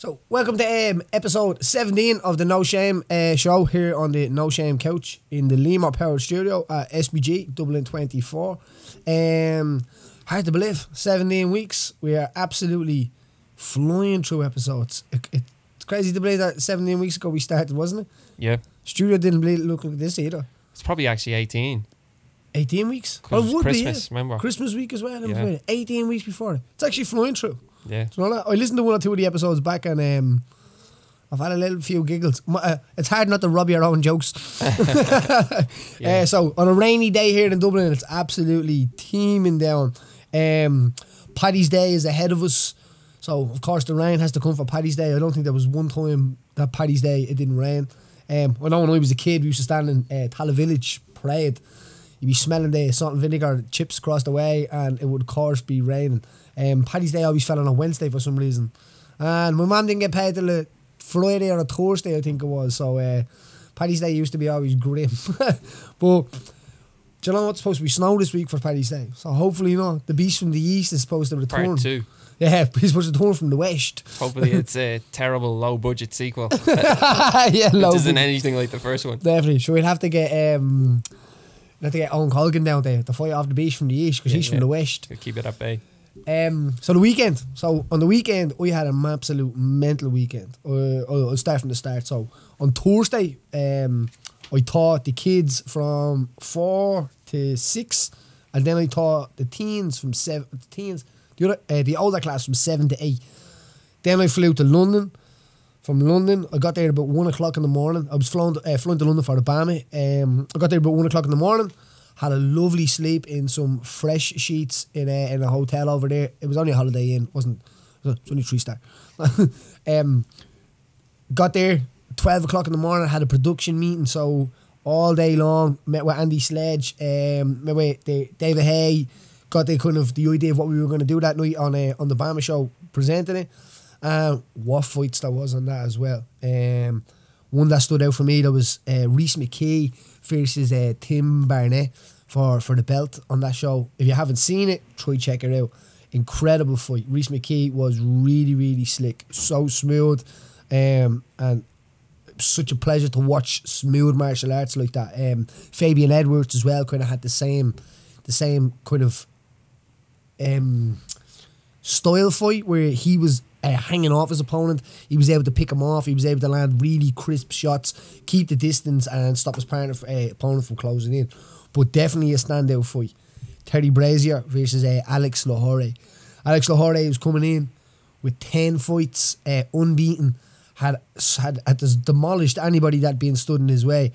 So, welcome to episode 17 of the No Shame show here on the No Shame couch in the Limor Powered Studio at SBG, Dublin 24. Hard to believe, 17 weeks. We are absolutely flying through episodes. It's crazy to believe that 17 weeks ago we started, wasn't it? Yeah. Studio didn't look like this either. It's probably actually 18. 18 weeks? Well, it would Christmas, be, yeah. Remember? Christmas week as well. Yeah. 18 weeks before it. It's actually flying through. Yeah. Do you know that? I listened to one or two of the episodes back and I've had a little few giggles. It's hard not to rub your own jokes. Yeah. So on a rainy day here in Dublin, it's absolutely teeming down. Paddy's Day is ahead of us. So of course the rain has to come for Paddy's Day. I don't think there was one time that Paddy's Day it didn't rain. I know when I was a kid we used to stand in Tala Village Parade. You'd be smelling the salt and vinegar chips across the way and it would of course be raining. Paddy's Day always fell on a Wednesday for some reason. And my mum didn't get paid till a Friday or a Thursday, I think it was. So Paddy's Day used to be always grim. But do you know what's supposed to be snow this week for Paddy's Day? So hopefully not. The beast from the east is supposed to return. Part 2. Yeah, he's supposed to return from the west. Hopefully it's a terrible low budget sequel. Yeah, low It isn't budget. anything like the first one. Definitely. So we'll have to get Owen Colgan down there to fight off the beast from the east because he's from the west. To keep it at bay. So the weekend. So on the weekend, we had an absolute mental weekend. I'll start from the start. So on Thursday, I taught the kids from 4 to 6, and then I taught the teens from 7. The older class from 7 to 8. Then I flew to London. From London, I got there about 1 o'clock in the morning. I was flown to London for the BAME. I got there about 1 o'clock in the morning. Had a lovely sleep in some fresh sheets in a hotel over there. It was only a Holiday Inn. It was only 3-star. Got there 12 o'clock in the morning. Had a production meeting. So all day long, met with Andy Sledge. Met with David Hay. Got the idea of what we were going to do that night on the BAME show, presenting it. What fights there was on that as well. One that stood out for me, there was Rhys McKee versus Tim Barnett for the belt on that show. If you haven't seen it, try check it out. Incredible fight. Rhys McKee was really, really slick. So smooth. And such a pleasure to watch smooth martial arts like that. Fabian Edwards as well kind of had the same kind of style fight where he was hanging off his opponent. He was able to pick him off. He was able to land really crisp shots, keep the distance and stop his opponent from closing in. But definitely a standout fight. Terry Brazier versus Alex Lahore. Alex Lahore was coming in with 10 fights, unbeaten, had demolished anybody that been stood in his way.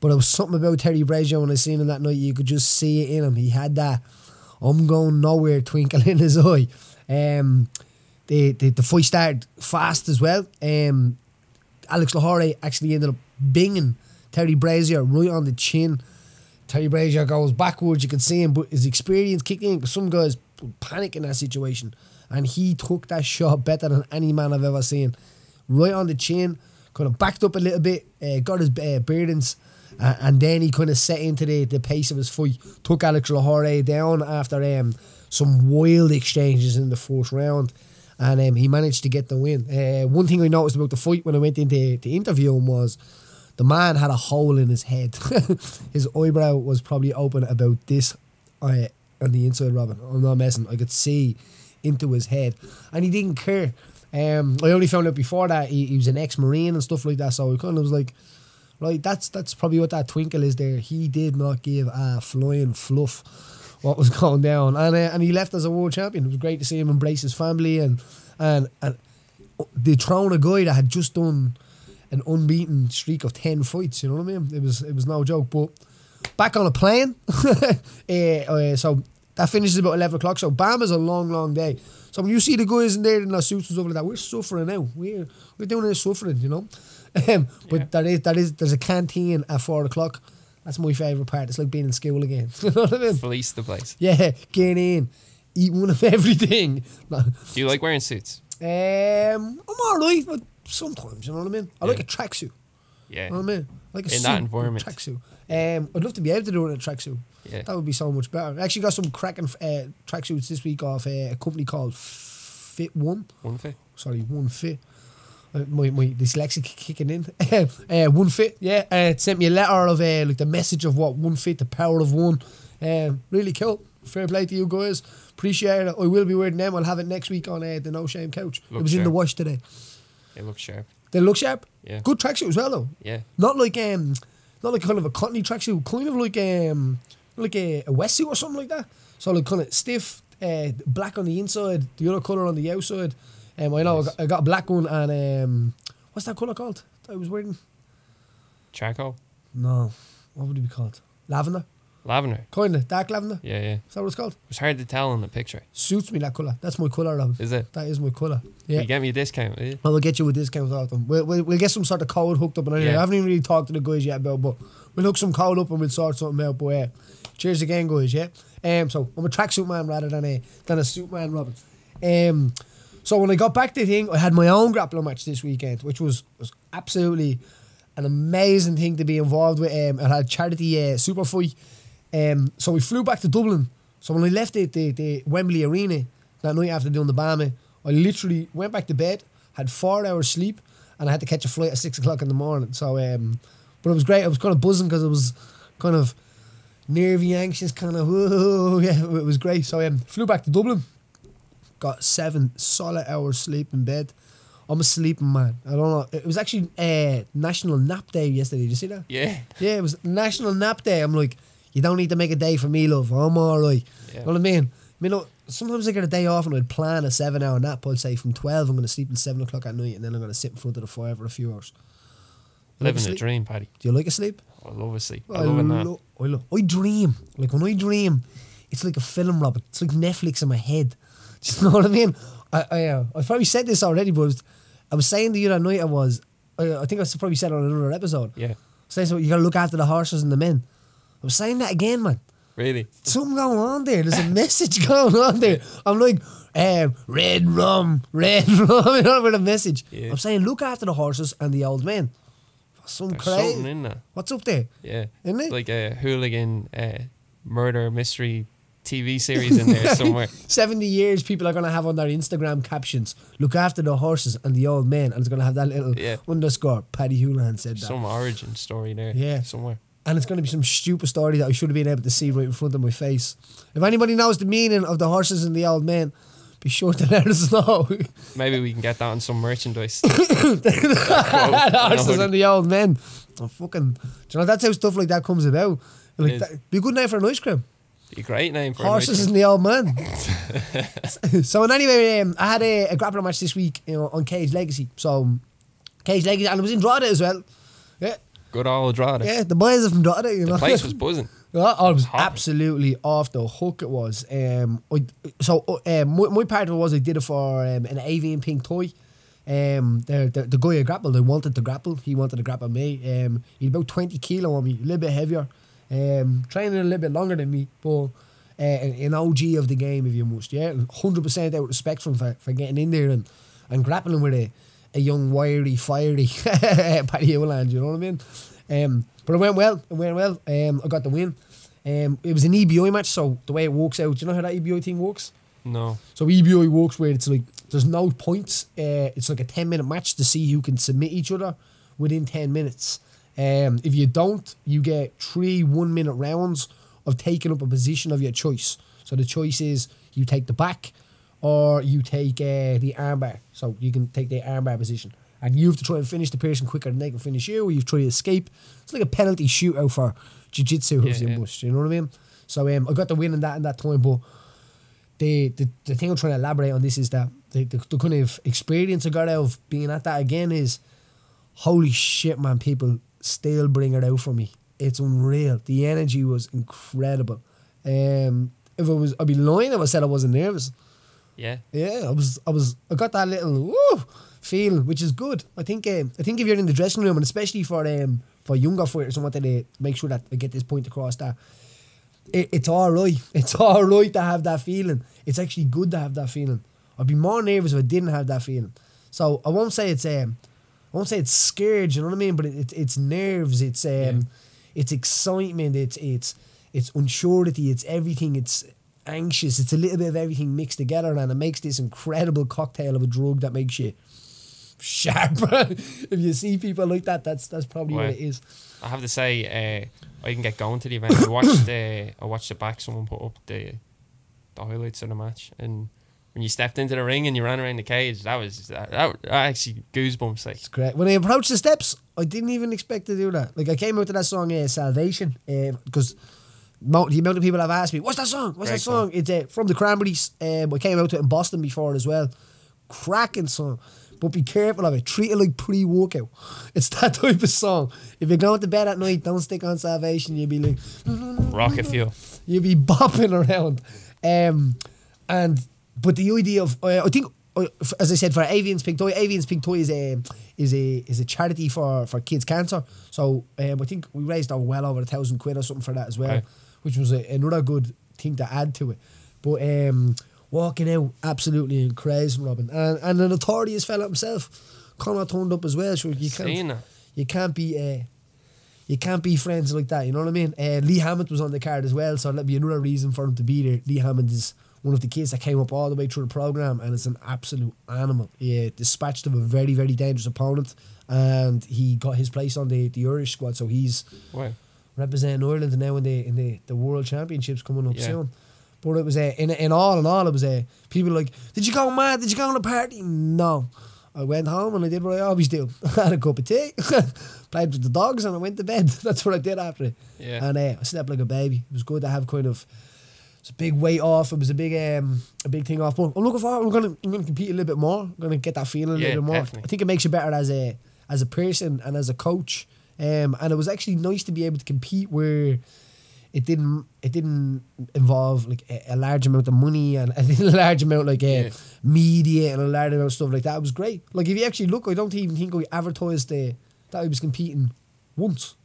But there was something about Terry Brazier when I seen him that night. You could just see it in him. He had that I'm going nowhere twinkle in his eye. The fight started fast as well. Alex Lahore actually ended up binging Terry Brazier right on the chin. Terry Brazier goes backwards, you can see him, but his experience kicked in because some guys panic in that situation. And he took that shot better than any man I've ever seen. Right on the chin, kind of backed up a little bit, got his bearings, and then he kind of set into the pace of his fight. Took Alex Lahore down after some wild exchanges in the fourth round. And he managed to get the win. One thing I noticed about the fight when I went in to interview him was the man had a hole in his head. His eyebrow was probably open about this on the inside, Robin. I'm not messing. I could see into his head. And he didn't care. I only found out before that he was an ex-Marine and stuff like that. So I kind of was like, right, that's probably what that twinkle is there. He did not give a flying fluff what was going down, and he left as a world champion. It was great to see him embrace his family and dethrone a guy that had just done an unbeaten streak of 10 fights. You know what I mean? It was no joke. But back on a plane, so that finishes about 11 o'clock. So BAM is a long day. So when you see the guys in there in their suits and stuff like that, we're suffering now. We're doing this suffering, you know. But there's a canteen at 4 o'clock. That's my favourite part. It's like being in school again. You know what I mean? Police the place. Yeah, get in, eat one of everything. Do you like wearing suits? I'm alright, but sometimes, you know what I mean? I like a tracksuit. Yeah. You know what I mean? Like a in suit, that environment. tracksuit. I'd love to be able to do it in a tracksuit. Yeah. That would be so much better. I actually got some cracking tracksuits this week off a company called Fit One. One fit. Sorry, One Fit. My dyslexic kicking in. One Fit, yeah. It sent me a letter of like the message of what One Fit, the power of one. Really cool. Fair play to you guys. Appreciate it. I will be wearing them. I'll have it next week on the No Shame couch. It was in the wash today. They look sharp. They look sharp. Yeah. Good tracksuit as well though. Yeah. Not like kind of a cottony tracksuit. Kind of like a wetsuit or something like that. So like kind of stiff, black on the inside, the other colour on the outside. I know Nice. I got a black one and what's that colour called? I was wearing. Charcoal. No, what would it be called? Lavender. Lavender. Kind of dark lavender. Yeah, yeah. Is that what it's called? It's hard to tell in the picture. Suits me that colour. That's my colour, Rob. Is it? That is my colour. Yeah. You get me a discount, will you? Well, we'll get you a discount off them. We'll get some sort of code hooked up. And anyway, Yeah. I haven't even really talked to the guys yet about, but we'll hook some code up and we'll sort something out. But cheers again, guys. Yeah. So I'm a tracksuit man rather than a suit man, Robin. So when I got back to the thing, I had my own grappling match this weekend, which was absolutely an amazing thing to be involved with. It had a charity super fight. So we flew back to Dublin. So when I left the Wembley Arena that night after doing the Bama, I literally went back to bed, had 4 hours sleep, and I had to catch a flight at 6 o'clock in the morning. So, but it was great. I was kind of buzzing because it was kind of nervy, anxious, kind of, whoa, yeah, it was great. So flew back to Dublin, got 7 solid hours sleep in bed. I'm a sleeping man. I don't know. It was actually National Nap Day yesterday. Did you see that? Yeah. Yeah, it was National Nap Day. I'm like, you don't need to make a day for me, love. I'm all right. Yeah. You know what I mean? Look, sometimes I get a day off and I'd plan a 7-hour nap. I'd say from 12 I'm going to sleep till 7 o'clock at night and then I'm going to sit in front of the fire for a few hours. You like Living a a sleep? dream, Paddy. Do you like a sleep? I love a sleep. I love a nap. I dream. Like when I dream, it's like a film, Robert. It's like Netflix in my head. Do you know what I mean? I've probably said this already, but I was saying to you that night I think I probably said it on another episode. Yeah. Saying so you got to look after the horses and the men. I was saying that again, man. Really? Something going on there. There's a message going on there. I'm like, red rum. You know, with a message. Yeah. I'm saying, look after the horses and the old men. Some There's crazy. something in that. What's up there? Yeah. Isn't it? Like a hooligan murder mystery TV series in there somewhere. 70 years people are going to have on their Instagram captions, look after the horses and the old men. And it's going to have that little underscore. Paddy Holohan said that. Some origin story there. Yeah. Somewhere. And it's going to be some stupid story that I should have been able to see right in front of my face. If anybody knows the meaning of the horses and the old men, be sure to let us know. Maybe we can get that on some merchandise. The horses and the old men. Oh, fucking. Do you know, that's how stuff like that comes about. Like that, be a good name for an ice cream. Be a great name for Horses and the old man. So, and anyway, I had a grappling match this week, on Cage Legacy. So, Cage Legacy, and it was in Drogheda as well. Yeah. Good old Drogheda. Yeah, the boys are from Drogheda, you know. The place was buzzing. Oh, it was Hopping. absolutely off the hook. It was. My part of it was I did it for an avian pink toy. The guy I grappled, I wanted to grapple. He wanted to grapple me. He's about 20 kilo on me, a little bit heavier. Training a little bit longer than me, but an OG of the game, if you must. Yeah, 100% out respect for him for getting in there and grappling with a young, wiry, fiery Paddy Holohan, you know what I mean? But it went well. I got the win. It was an EBI match, so the way it works out, do you know how that EBI thing works? No. So EBI works where it's like there's no points. It's like a 10-minute match to see who can submit each other within 10 minutes. If you don't, you get 3 1-minute rounds of taking up a position of your choice. So the choice is you take the back or you take the armbar. So you can take the armbar position. And you have to try and finish the person quicker than they can finish you, or you've tried to escape. It's like a penalty shootout for jiu-jitsu, you know what I mean? So I got the win in that time, but the thing I'm trying to elaborate on this is that the kind of experience I got out of being at that again is, holy shit, man, people still bring it out for me. It's unreal. The energy was incredible. If I'd be lying if I said I wasn't nervous. Yeah. Yeah, I got that little feel, which is good. I think if you're in the dressing room, and especially for younger fighters, I wanted to make sure that I get this point across that it's all right. It's all right to have that feeling. It's actually good to have that feeling. I'd be more nervous if I didn't have that feeling. So I won't say it's scared, you know what I mean? But it's nerves. It's excitement. It's unsurety. It's everything. It's anxious. It's a little bit of everything mixed together, and it makes this incredible cocktail of a drug that makes you sharp. If you see people like that, that's probably what it is. I have to say, I didn't get going to the event. I watched the back. Someone put up the highlights of the match, and when you stepped into the ring and you ran around the cage, that actually goosebumps. Like, it's great. When I approached the steps, I didn't even expect to do that. Like, I came out to that song Salvation, because the amount of people have asked me, what's that song? What's that song? It's from the Cranberries. I came out to it in Boston before as well. Cracking song. But be careful of it. Treat it like pre-workout. It's that type of song. If you're going to bed at night, don't stick on Salvation. You'll be like... rocket fuel. You'll be bopping around. But the idea of... I think, as I said, for Avian's Pink Toy is a charity for kids' cancer. So I think we raised well over £1,000 or something for that as well, which was another good thing to add to it. But... walking out absolutely crazy, Robin, and the notorious fella himself, Conor, turned up as well. So you can't be friends like that. You know what I mean? Lee Hammond was on the card as well, so that'd be another reason for him to be there. Lee Hammond is one of the kids that came up all the way through the program, and is an absolute animal. He dispatched of a very, very dangerous opponent, and he got his place on the Irish squad. So he's representing Ireland now in the World Championships coming up soon. But it was in all, it was people like, did you go mad? Did you go on a party? No. I went home and I did what I always do. I had a cup of tea, played with the dogs, and I went to bed. That's what I did after it. Yeah. And I slept like a baby. It was good to have it's a big weight off. It was a big thing off. But I'm looking forward. I'm gonna compete a little bit more. I'm gonna get that feeling a little bit more. Definitely. I think it makes you better as a person and as a coach. And it was actually nice to be able to compete where it didn't involve like a large amount of money and a large amount media and a large amount of stuff like that. It was great. Like, if you actually look, I don't even think we advertised that I was competing once.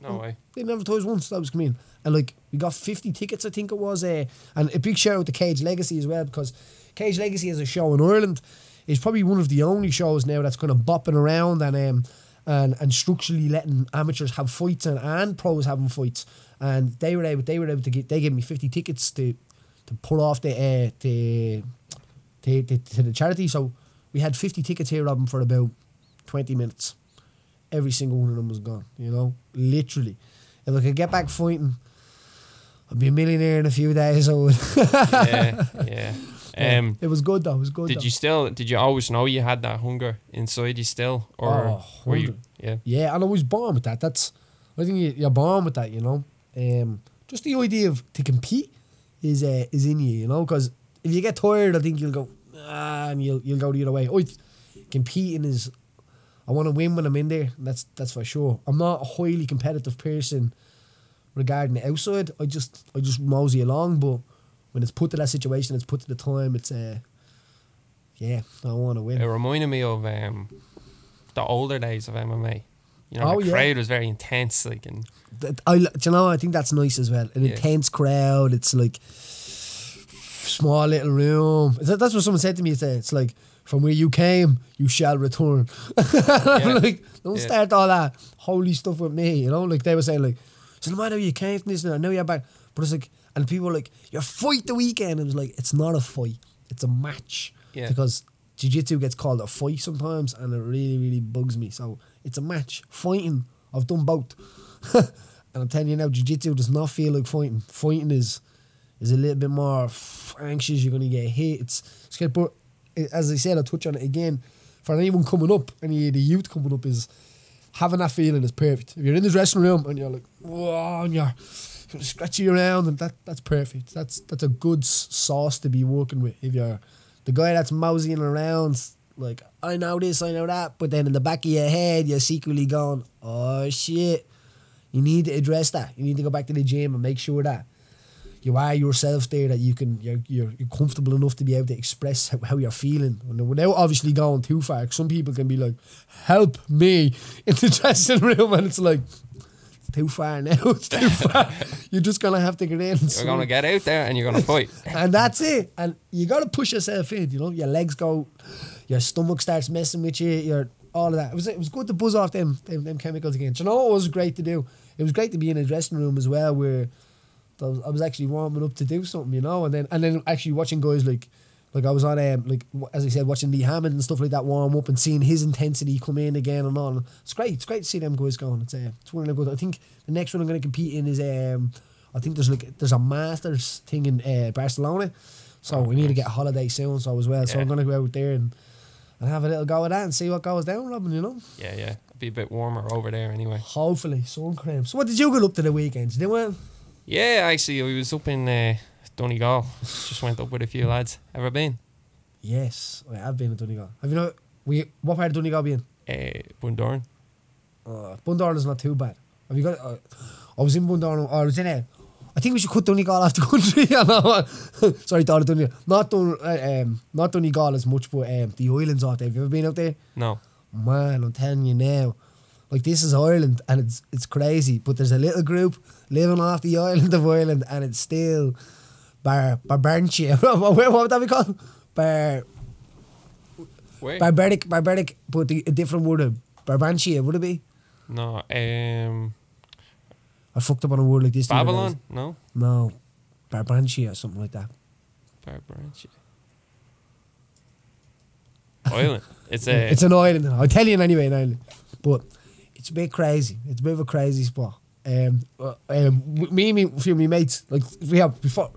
No way. Didn't advertise once that I was competing. And like, we got 50 tickets, I think it was. And a big shout out to Cage Legacy as well, because Cage Legacy as a show in Ireland is probably one of the only shows now that's kind of bopping around and structurally letting amateurs have fights and pros having fights. And they gave me 50 tickets to put off to the charity. So we had 50 tickets here, Robin, for about 20 minutes. Every single one of them was gone, you know, literally. If I could get back fighting, I'd be a millionaire in a few days. So yeah. It was good though. It was good. Did you always know you had that hunger inside you still, or were you? Yeah, and I was born with that. I think you're born with that, you know. Just the idea of to compete is in you, you know. Because if you get tired, I think you'll go and you'll go the other way. Competing is, I want to win when I'm in there. That's for sure. I'm not a highly competitive person regarding the outside. I just mosey along, but when it's put to that situation, it's put to the time, it's I want to win. It reminded me of the older days of MMA. You know, the crowd was very intense, like, and I think that's nice as well. An intense crowd. It's like small little room. That's what someone said to me. It's like, from where you came, you shall return. I'm like, don't start all that holy stuff with me. You know, like they were saying, like, so no matter where you came from, this and I know you're back, but it's like, and people were like, your fight the weekend. It was like, it's not a fight, it's a match. Yeah. Because jiu-jitsu gets called a fight sometimes, and it really, really bugs me. So it's a match. Fighting, I've done both. And I'm telling you now, jiu-jitsu does not feel like fighting. Fighting is a little bit more anxious. You're going to get hit. It's scary. But as I said, I'll touch on it again. For anyone coming up, any of the youth coming up, is having that feeling is perfect. If you're in the dressing room and you're like, whoa, and you're scratchy around, and that's perfect. That's a good sauce to be working with. If you're the guy that's moseying around, like, I know this, I know that, but then in the back of your head, you're secretly going, oh shit, you need to address that. You need to go back to the gym and make sure that you are yourself there, that you're comfortable enough to be able to express how you're feeling without obviously going too far. Some people can be like, help me in the dressing room, and it's like, it's too far now, it's too far. You're just going to have to get in. You're going to get out there and you're going to fight. And that's it. And you got to push yourself in, you know. Your legs go, your stomach starts messing with you, all of that. It was good to buzz off them chemicals again. Do you know what was great to do? It was great to be in a dressing room as well, where I was actually warming up to do something, you know, and then actually watching guys like Like I was on, as I said, watching Lee Hammond and stuff like that warm up and seeing his intensity come in again and all. It's great. It's great to see them guys going. It's one of the good. I think the next one I'm going to compete in is I think there's a Masters thing in Barcelona, so we need to get a holiday soon. So as well, so I'm going to go out there and have a little go at that and see what goes down, Robin. You know. Yeah. It'll be a bit warmer over there anyway. Hopefully, sun cream. So what did you get up to the weekend? Did you do well? Yeah, actually, I was up in Donegal. Just went up with a few lads. Ever been? Yes, I have been in Donegal. Have you know? What part of Donegal be in? Bundoran. Bundoran is not too bad. Have you got? I was in Bundoran. Or I was in it. I think we should cut Donegal off the country. Sorry, thought of Donegal. Not Donegal as much, but the islands out there. Have you ever been out there? No. Man, I'm telling you now. Like, this is Ireland and it's crazy, but there's a little group living off the island of Ireland and it's still Barbanchia. What would that be called? Where? Barbaric, but a different word. Barbanchia, would it be? No. I fucked up on a word like this. Babylon? No. No. Barbanchia or something like that. Barbanchia. Island. It's an island. I'll tell you anyway, an island. But it's a bit crazy. It's a bit of a crazy spot. Me and a few of my mates, like, before,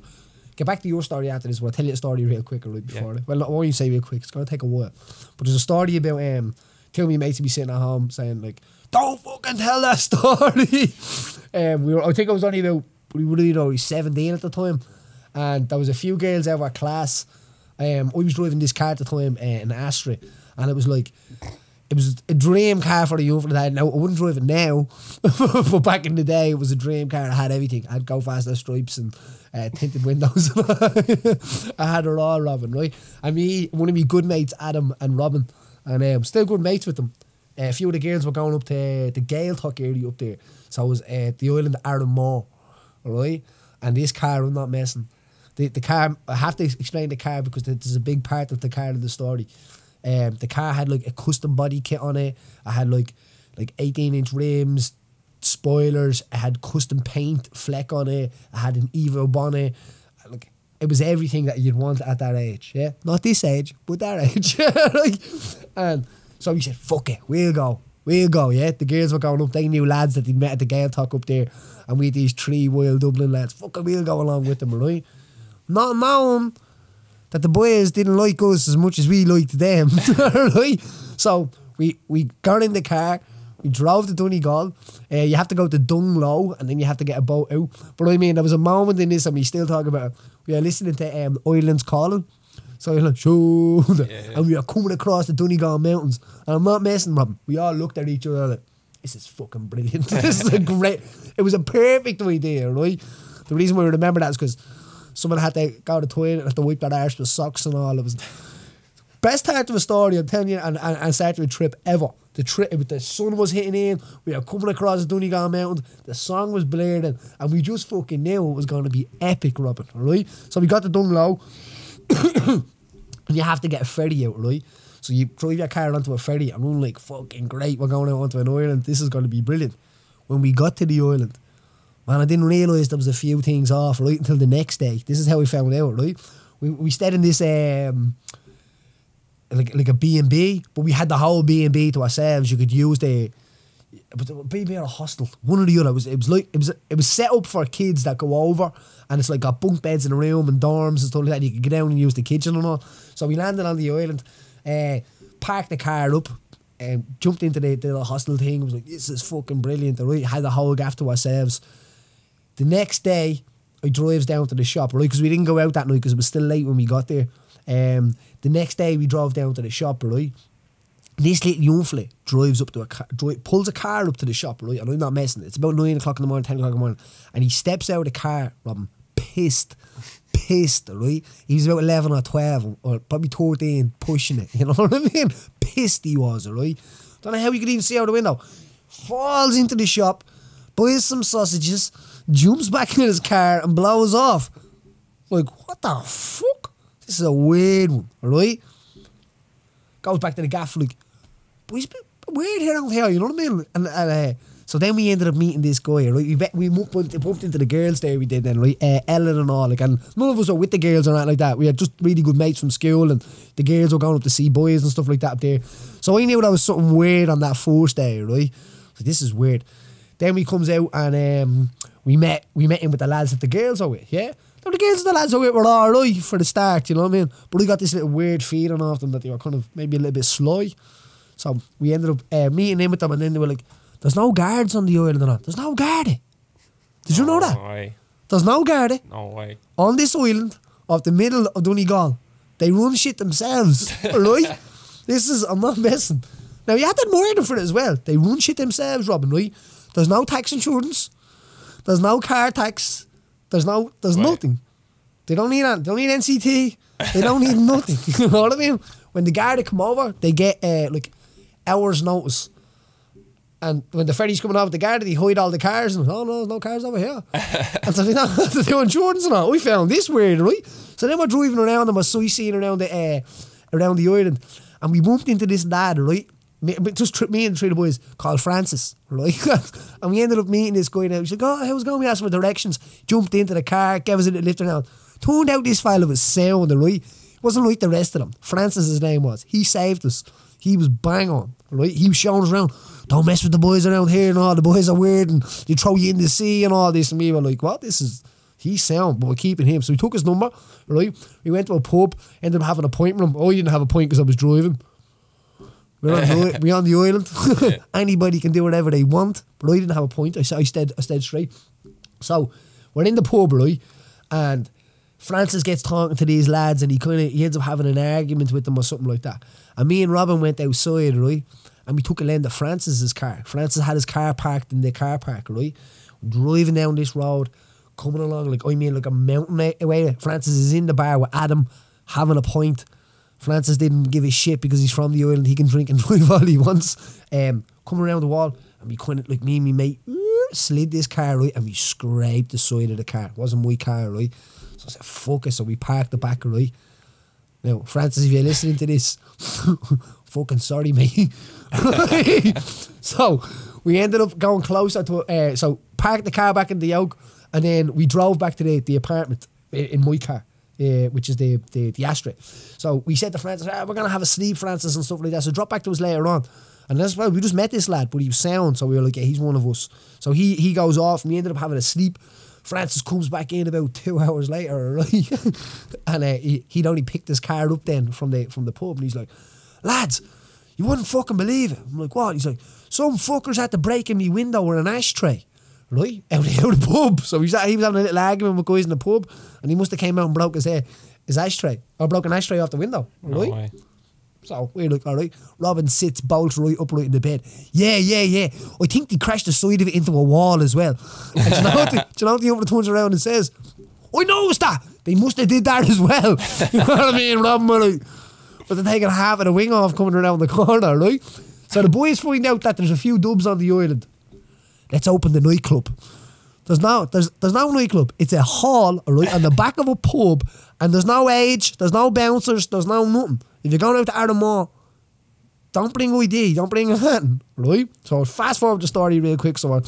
get back to your story after this, but I'll tell you a story real quick right before it. Well, I won't even say real quick, it's going to take a while. But there's a story about, two of my mates would be sitting at home saying, like, don't fucking tell that story. I think I was only about, we would have been 17 at the time. And there was a few girls out of our class. I was driving this car at the time, an Astra, and it was like, it was a dream car for the youth of the day. Now, I wouldn't drive it now, but back in the day, it was a dream car. It had everything. I had Go Faster stripes and tinted windows. I had it all, Robin, right? And one of my good mates, Adam and Robin, and I'm still good mates with them. A few of the girls were going up to the Gaeltacht area up there. So it was the island of Ardenmore, right? And this car, I'm not messing. The car, I have to explain the car because there's a big part of the car in the story. The car had like a custom body kit on it. I had like 18-inch rims, spoilers. I had custom paint fleck on it. I had an Evo bonnet. Like, it was everything that you'd want at that age. Yeah, not this age, but that age. And so we said, "Fuck it, we'll go." Yeah, the girls were going up. They knew lads that they'd met at the Gaeltacht up there, and we had these 3 wild Dublin lads. Fuck it, we'll go along with them, right? Not knowing that the boys didn't like us as much as we liked them, right? So we got in the car, we drove to Donegal. You have to go to Dunglow and then you have to get a boat out. But I mean, there was a moment in this and we still talk about it. We are listening to Islands Calling. So you're like, shoo, and we are coming across the Donegal mountains. And I'm not messing, Rob. We all looked at each other like, this is fucking brilliant. This is it was a perfect idea, right? The reason why we remember that is because someone had to go to the toilet and had to wipe their arse with socks and all. It was best part of a story, I'm telling you, and start of a trip ever. The sun was hitting in, we were coming across the Donegal mountains, the song was blaring, and we just fucking knew it was going to be epic, Robin, right? So we got to Dunglow, and you have to get a ferry out, right? So you drive your car onto a ferry, and I'm like, fucking great, we're going out onto an island, this is going to be brilliant. When we got to the island, man, I didn't realise there was a few things off right until the next day. This is how we found out, right? We stayed in this like a B&B, but we had the whole B&B to ourselves. You could use the B&B or a hostel, one or the other. It was set up for kids that go over, and it's like got bunk beds in a room and dorms and stuff like that. And you could get down and use the kitchen and all. So we landed on the island, parked the car up, and jumped into the hostel thing. I was like, this is fucking brilliant. Right? Had the whole gaff to ourselves. The next day, I drives down to the shop, right? Because we didn't go out that night because it was still late when we got there. The next day, we drove down to the shop, right? This little young fella drives up to pulls a car up to the shop, right? And I'm not messing. It's about 9 o'clock in the morning, 10 o'clock in the morning. And he steps out of the car, Robin, pissed, right? He was about 11 or 12, or probably 13, pushing it, you know what I mean? Pissed he was, right? Don't know how you could even see out the window. Falls into the shop, buys some sausages, jumps back in his car and blows off. Like, what the fuck? This is a weird one, right? Goes back to the gaff like, but he's a bit weird here out here, you know what I mean? And So then we ended up meeting this guy, right? We bumped into the girls there, we did then, right? Ellen and all, like, and none of us were with the girls or anything like that. We had just really good mates from school, and the girls were going up to see boys and stuff like that up there. So I knew there was something weird on that first day, right? So this is weird. Then we comes out and we met in with the lads that the girls are with, yeah? Now the girls and the lads are with were alright for the start, you know what I mean? But we got this little weird feeling off them that they were kind of maybe a little bit sly. So we ended up meeting in with them, and then they were like, there's no guards on the island or not. There's no guard. Did you know that? No way. There's no guard. No way. On this island of the middle of Donegal, they run shit themselves, right? I'm not messing. Now you had to admire them for it as well. They run shit themselves, Robin, right? There's no tax insurance. There's no car tax. There's nothing. They don't need that. They don't need NCT. They don't need nothing. You know what I mean? When the guard come over, they get like hours notice. And when the ferry's coming over the guard, they hide all the cars and oh no, there's no cars over here. And so they don't have to do insurance and all. We found this weird, right? So then we're driving around and we're sightseeing around the island, and we bumped into this lad, right? Just me and three of the boys called Francis, right? And we ended up meeting this guy now. He's like, oh, how's it going? We asked for directions, jumped into the car, gave us a little lift around. Turned out this fella was sound, right? Wasn't like the rest of them. Francis, his name was. He saved us. He was bang on, right? He was showing us around. Don't mess with the boys around here and all. The boys are weird and they throw you in the sea and all this. And we were like, what? He's sound, but we're keeping him. So we took his number, right? We went to a pub, ended up having a pint with him. Oh, you didn't have a pint because I was driving. We're on the island. Anybody can do whatever they want, but I didn't have a point. I stayed straight. So we're in the pub, right? And Francis gets talking to these lads, and he ends up having an argument with them or something like that. And me and Robin went outside, right? And we took a lend of Francis's car. Francis had his car parked in the car park, right? Driving down this road, coming along like a mountain away. Francis is in the bar with Adam, having a pint. Francis didn't give a shit because he's from the island. He can drink and drive all he wants. Coming around the wall, and we kind of, like me and me mate, slid this car, right? And we scraped the side of the car. It wasn't my car, right? So I said, fuck it. So we parked the back, right? Now, Francis, if you're listening to this, fucking sorry, mate. So we ended up going closer to so parked the car back in the yoke, and then we drove back to the apartment in my car, which is the Astra. So we said to Francis, we're gonna have a sleep, Francis, and stuff like that. So drop back to us later on. And that's why we just met this lad, but he was sound, so we were like, yeah, he's one of us. So he goes off, and we ended up having a sleep. Francis comes back in about 2 hours later, right? And he'd only picked his car up then from the pub, and he's like, lads, you wouldn't fucking believe it. I'm like, what? He's like, some fuckers had to break in me window with an ashtray, right? Out of the pub. So he was having a little argument with guys in the pub, and he must have came out and broke his ashtray, or broke an ashtray off the window, right? No way. So we're like, all right. Robin sits bolt upright in the bed. Yeah. I think they crashed the side of it into a wall as well. And do you know what the other turns around and says? I noticed that. They must have did that as well. You know what I mean? Robin were like, but they're taking half of the wing off coming around the corner, right? So the boys find out that there's a few dubs on the island. Let's open the nightclub. There's no nightclub. It's a hall, right, on the back of a pub, and there's no age, there's no bouncers, there's no nothing. If you're going out to Ardenmore, don't bring ID, don't bring a hand, right? So fast forward the story real quick. So I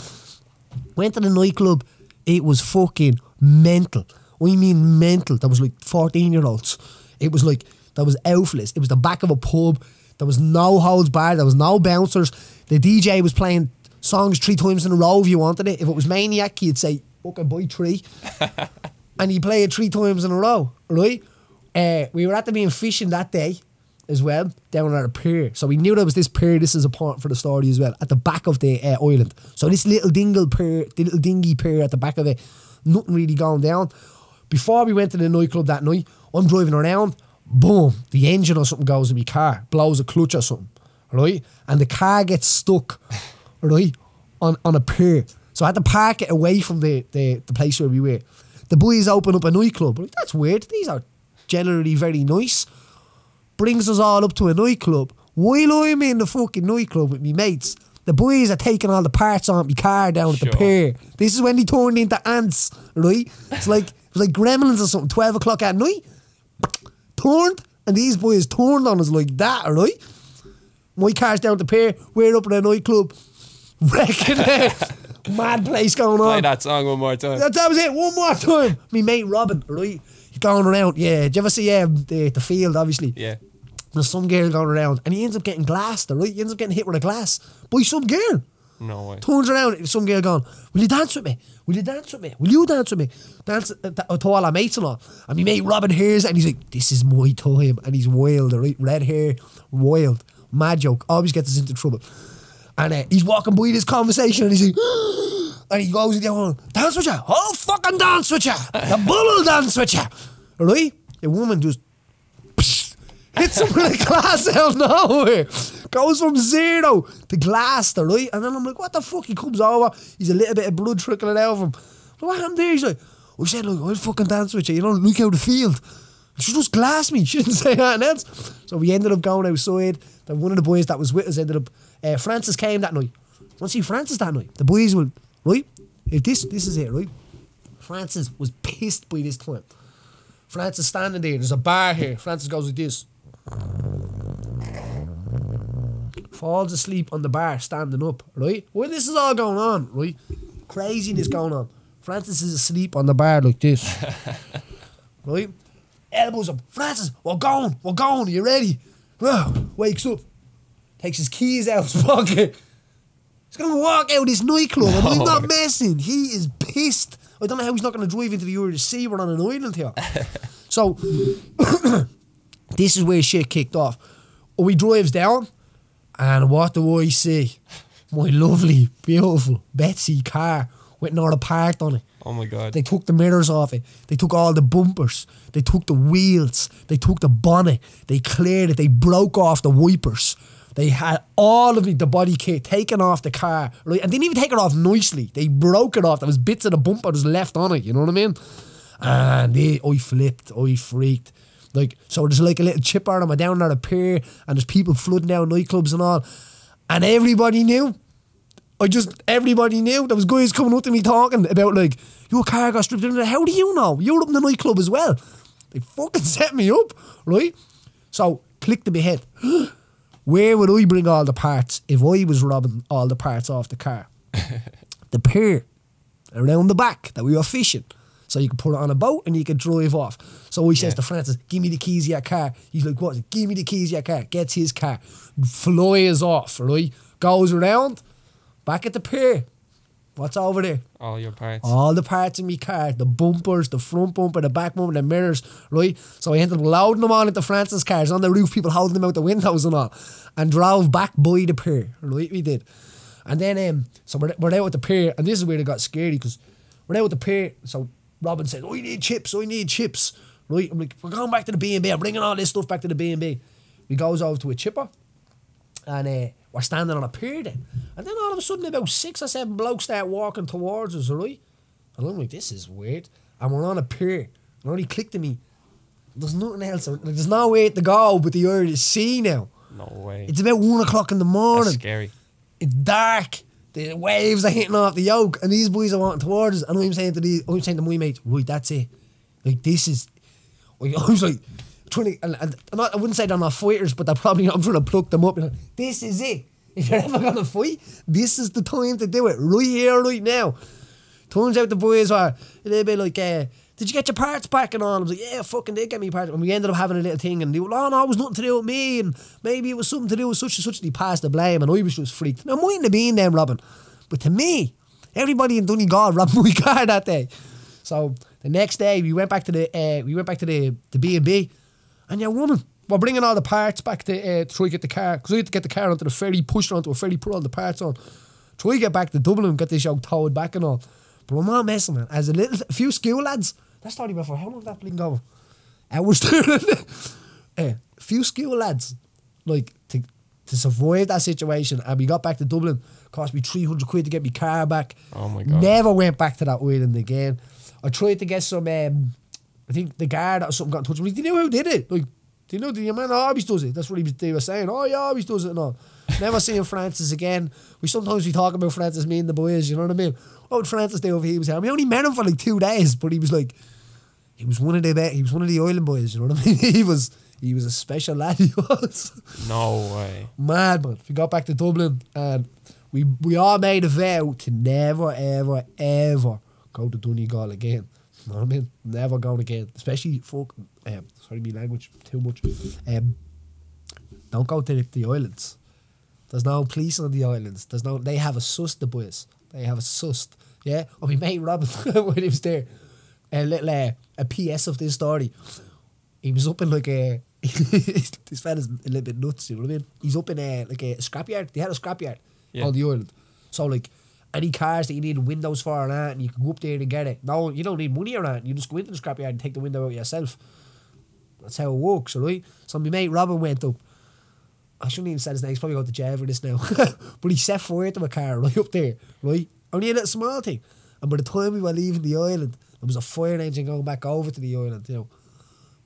went to the nightclub. It was fucking mental. I mean mental. There was like 14-year-olds. It was like, there was outfits. It was the back of a pub. There was no holds barred. There was no bouncers. The DJ was playing songs 3 times in a row if you wanted it. If it was Maniac, he'd say, fucking buy 3. And he played it 3 times in a row, right? We were at the main fishing that day as well, down at a pier. So we knew there was this pier. This is important for the story as well, at the back of the island. So this little dingy pier at the back of it, nothing really going down. Before we went to the nightclub that night, I'm driving around, boom, the engine or something goes in my car, blows a clutch or something, right? And the car gets stuck, right, on a pier. So I had to park it away from the place where we were. The boys open up a nightclub. Like, that's weird. These are generally very nice. Brings us all up to a nightclub. While I'm in the fucking nightclub with me mates, the boys are taking all the parts on my car down at the pier. This is when they turned into ants, right? It was like gremlins or something, 12 o'clock at night. Turned, and these boys turned on us like that, right? My car's down at the pier, we're up at a nightclub. Wrecking it. Mad place going on. Play that song one more time. That was it. One more time. Me mate Robin, right? He's going around. Yeah. Did you ever see the field, obviously? Yeah. There's some girl going around and he ends up getting glassed, right? He ends up getting hit with a glass by some girl. No way. Turns around, some girl going, will you dance with me? Will you dance with me? Will you dance with me? Dance to all our mates and all. And me mate Robin hears it and he's like, this is my time. And he's wild, right? Red hair, wild. Mad joke. Always gets us into trouble. And he's walking by this conversation and he's like, and he goes with the other one, dance with ya? I'll fucking dance with ya. The bull will dance with ya. Right? The woman just hits him with a glass out of nowhere. Goes from 0 to glass, right? And then I'm like, what the fuck? He comes over. He's a little bit of blood trickling out of him. What happened there? He's like, I said, look, I'll fucking dance with you. You know, look out the field. She just glassed me. She didn't say anything else. So we ended up going outside. Then one of the boys that was with us ended up... Francis came that night. I want to see Francis that night. The boys were... Right? If this is it, right? Francis was pissed by this time. Francis standing there. There's a bar here. Francis goes like this. Falls asleep on the bar, standing up, right? Well, this is all going on, right? Craziness going on. Francis is asleep on the bar like this. Right? Elbows up. Francis, we're going. Are you ready? Wakes up. Takes his keys out of his pocket. He's going to walk out of this nightclub and I'm not messing. He is pissed. I don't know how he's not going to drive into the Irish Sea. We're on an island here. So, this is where shit kicked off. We drives down and what do I see? My lovely, beautiful Betsy car with another part on it. Oh my God. They took the mirrors off it. They took all the bumpers. They took the wheels. They took the bonnet. They cleared it. They broke off the wipers. They had all of the body kit taken off the car, right? And they didn't even take it off nicely. They broke it off. There was bits of the bumper just left on it, you know what I mean? And I flipped. I freaked. Like, so there's like a little chipper and I'm down there at a pier and there's people flooding down nightclubs and all. And everybody knew. Everybody knew. There was guys coming up to me talking about like, your car got stripped in there. How do you know? You're up in the nightclub as well. They fucking set me up, right? So, clicked in my head. Where would I bring all the parts if I was robbing all the parts off the car? The pier around the back that we were fishing. So you could put it on a boat and you could drive off. So he says to Francis, give me the keys of your car. He's like, what? Give me the keys of your car. Gets his car. Flies off, right? Goes around. Back at the pier. What's over there? All your parts. All the parts in my car. The bumpers, the front bumper, the back bumper, the mirrors, right? So I ended up loading them all into Francis' cars on the roof, people holding them out the windows and all. And drove back by the pier, right? We did. And then, so we're out at the pier, and this is where it got scary, because we're out at the pier, so Robin said, I need chips, right? I'm like, we're going back to the B&B, I'm bringing all this stuff back to the B&B. We goes over to a chipper, and we're standing on a pier then. And then all of a sudden, about 6 or 7 blokes start walking towards us, right? And I'm like, this is weird. And we're on a pier, and already clicked to me, there's nothing else, like, there's nowhere to go but the Irish Sea now. No way. It's about 1 o'clock in the morning. That's scary. It's dark. The waves are hitting off the yoke, and these boys are walking towards us. And I'm saying to my mates, right, that's it. Like, this is. I was like, trying to. And I wouldn't say they're not fighters, but I'm trying to pluck them up. And this is it. If you're ever gonna fight, this is the time to do it. Right here, right now. Turns out the boys were a little bit like, did you get your parts back and all? I was like, yeah, fucking did get me parts. And we ended up having a little thing, and they were, oh no, it was nothing to do with me, and maybe it was something to do with such and such, and he passed the blame, and I was just freaked. Now, I mightn't have been them, Robin, but to me, everybody in Donegal robbed my car that day. So the next day, we went back to the B&B, and your woman, we're bringing all the parts back to try to get the car, because I had to get the car onto the ferry, push it onto a ferry, put all the parts on, try to get back to Dublin and get this yoke towed back and all. But I'm not messing, man. As a few school lads, that started before, how long did that been going? Hours there. A few school lads, like, to survive that situation, and we got back to Dublin, cost me 300 quid to get my car back. Oh my God. Never went back to that island again. I tried to get some, I think the guard or something got in touch with me. Do you know who did it? Like, do you know the man always does it? That's what they were saying. Oh, he always does it and all. Never seeing Francis again. Sometimes we talk about Francis, me and the boys, you know what I mean? What would Francis do if he was here? I mean, I only met him for like 2 days, but he was like, he was one of the island boys, you know what I mean? He was a special lad, he was. No way. Mad, man. We got back to Dublin and We all made a vow to never, ever, ever go to Donegal again. You know what I mean? Never going again. Especially fucking, sorry me language, too much. Don't go to the islands. There's no police on the islands. They have a sussed, the boys. They have a sussed. Yeah? Oh, my mate Robin, when he was there, a little, a PS of this story. He was up in like a, this fella's a little bit nuts, you know what I mean? He's up in like a scrapyard. They had a scrapyard on the island. So like, any cars that you need windows for and that, and you can go up there and get it. No, you don't need money or that. You just go into the scrapyard and take the window out yourself. That's how it works, alright? So my mate Robin went up. I shouldn't even say his name, he's probably going to jail for this now. But he set fire to a car right up there, right? Only a little small thing. And by the time we were leaving the island, there was a fire engine going back over to the island, you know.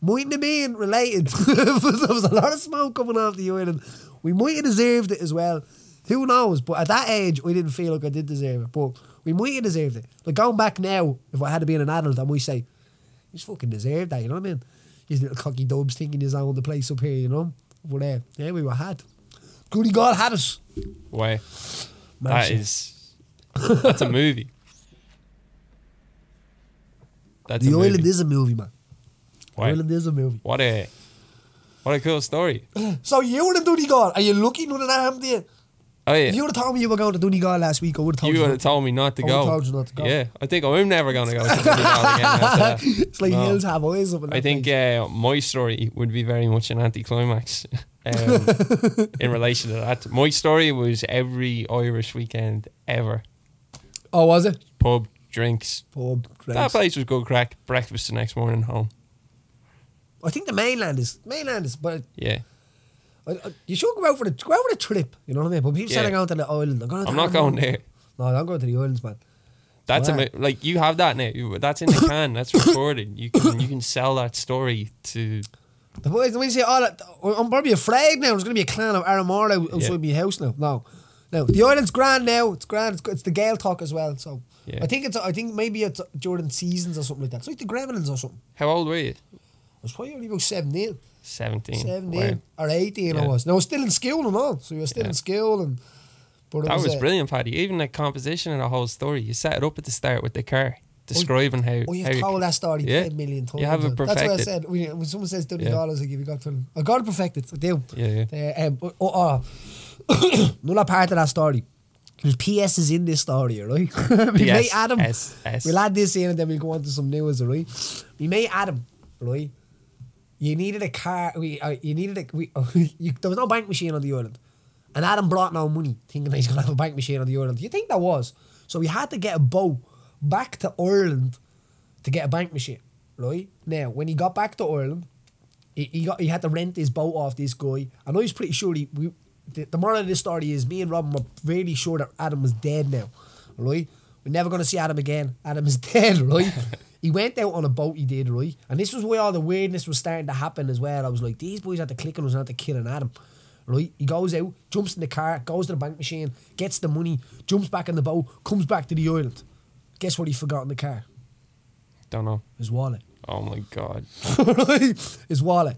Mightn't have been related. There was a lot of smoke coming off the island. We might have deserved it as well. Who knows? But at that age, I didn't feel like I did deserve it. But we might have deserved it. Like going back now, if I had been an adult, I might say, you just fucking deserved that, you know what I mean? These little cocky dubs thinking he's own the place up here, you know? But yeah, we were had. Goody God had us. Way. That's a movie. The island is a movie, man. The Why? island is a movie. What a cool story. So you were in Donegal. Are you lucky none of that happened to you? Oh yeah. If you would have told me you were going to Donegal last week, I would have told you. You would have told me not to I go. would have told you not to go. Yeah, I think I'm never going to go to Donegal again after that. It's like hills have eyes up in that I think my story would be very much an anticlimax in relation to that. My story was every Irish weekend ever. Oh, was it? Pub, drinks. That That place was good crack. Breakfast the next morning home. I think the mainland is, but Yeah. you should go out for a trip. You know what I mean? But people say they're going to the island. I'm not going there. No, I'm going to the islands, man. That's like you have that now. That's in the can. That's recorded. You can sell that story to. The boys, when you say all that, I'm probably afraid now. There's going to be a clan of Aramora outside my house now. No, the island's grand now. It's grand. It's the Gael talk as well. So I think maybe it's during seasons or something like that. It's like the Gremlins or something. How old were you? I was probably only about 17. 17 wow. Or 18 I was. No, I was still in school and all. So you were still in school. But that was brilliant, Paddy. Even the composition of the whole story. You set it up at the start with the car, describing how... Oh, you've told that story 10 million times. You have it perfected. That's what I said. When someone says Donegal, I was like, have you got to... I got it perfected. I do. Yeah. Another part of that story. There's PS's in this story, right? We mate Adam. We'll add this in and then we'll go on to some news, right? We mate Adam, right? You needed a car. There was no bank machine on the island. And Adam brought no money, thinking that he's going to have a bank machine on the island. Do you think that was? So we had to get a boat back to Ireland to get a bank machine, right? Now, when he got back to Ireland, he had to rent his boat off this guy. And I was pretty sure the moral of this story is me and Robin were really sure that Adam was dead now, right? We're never going to see Adam again. Adam is dead, right? He went out on a boat, he did, right? And this was where all the weirdness was starting to happen as well. I was like, these boys had to click on us and had to kill an Adam. Right? He goes out, jumps in the car, goes to the bank machine, gets the money, jumps back in the boat, comes back to the island. Guess what he forgot in the car? Don't know. His wallet. Oh my God. His wallet.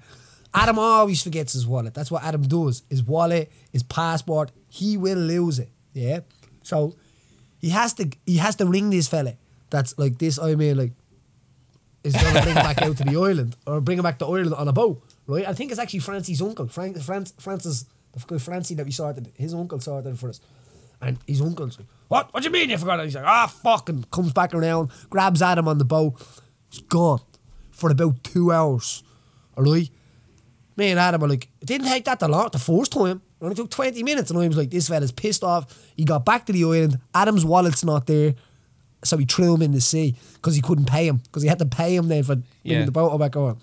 Adam always forgets his wallet. That's what Adam does. His wallet, his passport, he will lose it. Yeah? So he has to ring this fella that's like this, I mean, like, is going to bring him back out to the island or bring him back to Ireland on a boat. Right, I think it's actually Francie's uncle. Francis, the guy Francie that we sorted, his uncle sorted it for us. And his uncle's like, what do you mean you forgot it? He's like, fuck, and comes back around, grabs Adam on the boat. He's gone for about 2 hours. Alright? Me and Adam are like, it didn't take that long the first time. It only took 20 minutes. And I was like, this fella's pissed off. He got back to the island. Adam's wallet's not there. So he threw him in the sea because he couldn't pay him. Because he had to pay him then for bringing the boat back on.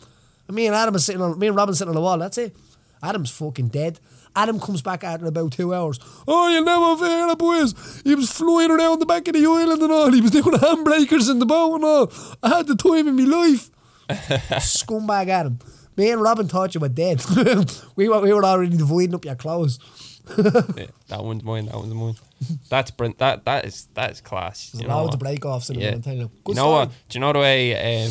And me and Robin sitting on the wall, that's it. Adam's fucking dead. Adam comes back after about 2 hours. Oh, you'll never fear it, boys. He was flying around the back of the island and all. He was doing handbrakers in the boat and all. I had the time of my life. Scumbag Adam. Me and Robin thought you were dead. we were already dividing up your clothes. Yeah, that one's mine. That's that is class. There's loads of break-offs in it, I'm telling you. You know what? Do you know the way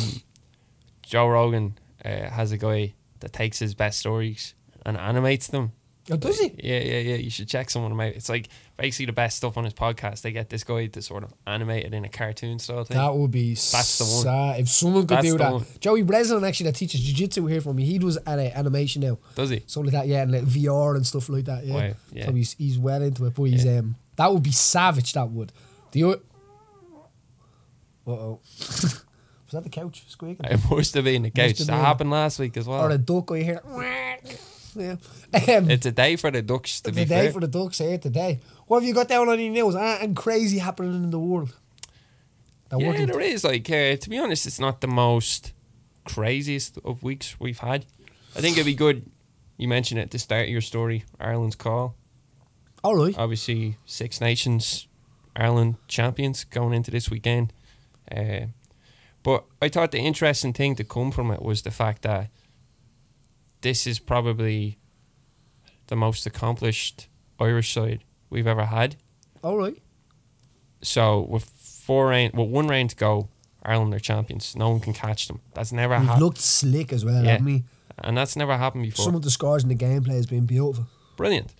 Joe Rogan has a guy that takes his best stories and animates them Oh, does he? Yeah. You should check some of them out. It's like basically the best stuff on his podcast. They get this guy to sort of animate it in a cartoon style thing. That would be That's the one. sad. If someone could That's do the that. one. Joey Breslin, actually, that teaches jiu-jitsu here for me. He does animation now. Does he? Something like that, yeah, and like VR and stuff like that, yeah. Wow, yeah. So he's well into it, but he's that would be savage. That would. Uh-oh. Was that the couch squeaking? It must have been the couch. That happened last week as well. Or the duck I hear. Yeah. It's a day for the Ducks, to be fair. It's a day for the Ducks here today. What have you got down on your news? And crazy happening in the world. There is. Like, to be honest, it's not the most craziest of weeks we've had. I think it'd be good. You mentioned it at the start of your story, Ireland's call. All right. Obviously, Six Nations Ireland champions going into this weekend. But I thought the interesting thing to come from it was the fact that this is probably the most accomplished Irish side we've ever had. All right. So with one round to go, Ireland are champions. No one can catch them. That's never happened. Looked slick as well, haven't we? And that's never happened before. Some of the scores in the gameplay has been beautiful. Brilliant.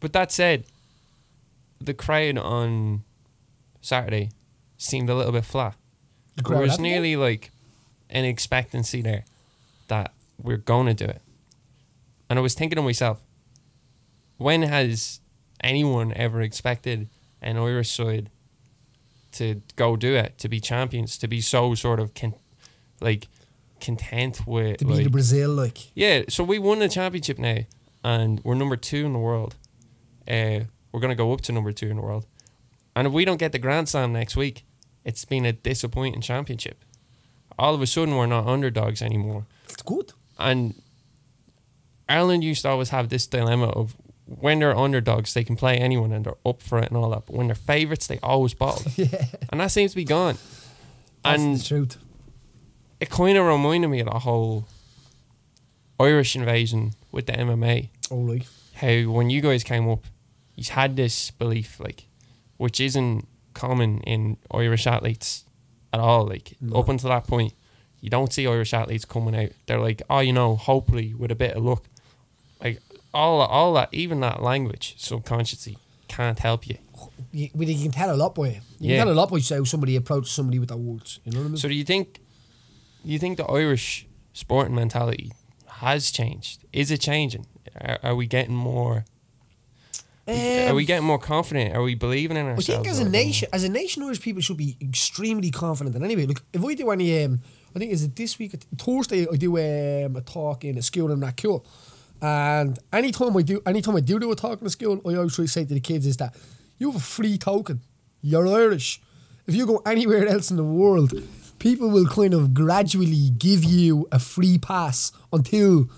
But that said, the crowd on Saturday seemed a little bit flat. There was nearly like an expectancy there that we're going to do it. And I was thinking to myself, when has anyone ever expected an Irish side to go do it, to be champions, to be so sort of content with... To be the Brazil, like... Yeah, so we won the championship now, and we're number 2 in the world. We're going to go up to number 2 in the world. And if we don't get the Grand Slam next week, it's been a disappointing championship. All of a sudden, we're not underdogs anymore. It's good. And Ireland used to always have this dilemma of when they're underdogs, they can play anyone and they're up for it and all that. But when they're favourites, they always bottle. Yeah. And that seems to be gone. That's and the truth. It kind of reminded me of the whole Irish invasion with the MMA. Oh, right. How when you guys came up, you had this belief, like, which isn't common in Irish athletes at all. Like, up until that point, you don't see Irish athletes coming out. They're like, hopefully with a bit of luck. Like, all that, even that language, subconsciously, can't help you. You can tell a lot by it. You can tell a lot by how somebody approaches somebody with their words. You know what I mean? So do you think the Irish sporting mentality has changed? Is it changing? Are we getting more... are we getting more confident? Are we believing in ourselves? I think as a nation, Irish people should be extremely confident. And anyway, look, if I do any, I think is it this week, Thursday, I do a talk in a school in that cool. And anytime I do a talk in a school, I always try to say to the kids is that you have a free token. You're Irish. If you go anywhere else in the world, people will kind of gradually give you a free pass until